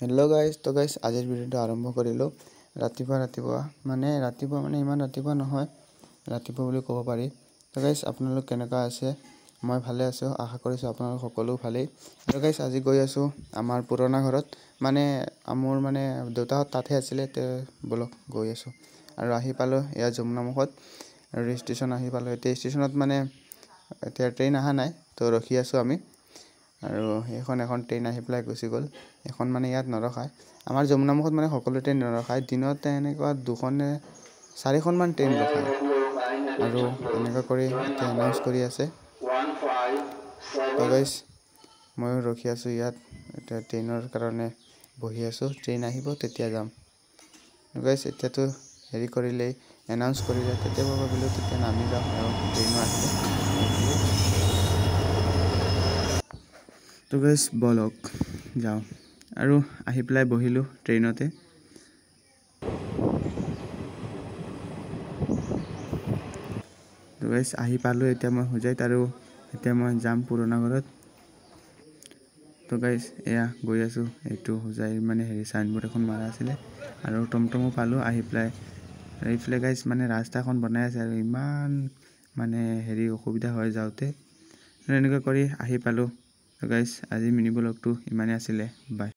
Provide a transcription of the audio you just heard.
Hello guys, तो guys आजिर video आरम्भ करिलो। रातिपुवा মানে ইমান ৰাতিপুৱা নহয়, ৰাতিপুৱা বুলি ক'ব পাৰি। তো গাইস আপোনালোক কেনেকা আছে? মই ভালে আছো, আশা কৰিছো আপোনালোক সকলো ভালেই। তো গাইস আজি গৈ আছো আমাৰ পুৰণা ঘৰত, মানে মোৰ দেউতাহঁত তাতে আছিলে, তে বলক গৈ আছো। আৰু আহি পালো এয়া যমুনামুখত, আৰু ষ্টেচন আহি পালো। এতিয়া ষ্টেচনত এতিয়া ট্ৰেইন অহা নাই, তো ৰখি আছো আমি। আৰু এখন ট্ৰেইন আহি পেলাই গুচি গ'ল। এখন ইয়াত নৰখায়। আমাৰ যমুনামুখত সকলো ট্ৰেইন নৰখায়। দিনত এনেকুৱা 2-4খন মান ট্ৰেইন ৰখায়। আৰু এনেকুৱা কৰি এতিয়া এনাউন্স কৰি আছে। তো গাইস ময়ো ৰখি আছো ইয়াত, এতিয়া ট্ৰেইনৰ কাৰণে বহি আছো। ট্ৰেইন আহিব তেতিয়া যাম। তো গাইস এতিয়াতো হেৰি কৰিলেই, এনাউন্স কৰিলে, তেতিয়া ভাবিলো তেতিয়া নামি যাম আৰু ট্ৰেইনো আহিব। তো গাইস বলক যাওঁ। আৰু আহি পেলাই বহিলো ট্ৰেইনতে। তো গাইস আহি পালো এতিয়া মই হুজাইত, আৰু এতিয়া মই যাম পুৰণা ঘৰত। তো গাইস এয়া গৈ আছো। এইটো হুজাই হেৰি সাইনবোৰ্ড এখন মাৰা আছিলে, আৰু টমটমো পালো আহি পেলাই। এইফালে গাইস ৰাস্তাখন বনাই আছে, আৰু ইমান হেৰি অসুবিধা হয় যাওঁতে। এনেকুৱা কৰি আহি পালো। তো গাইস আজি মিনি ব্লগটো ইমানেই আছিলে। বাই।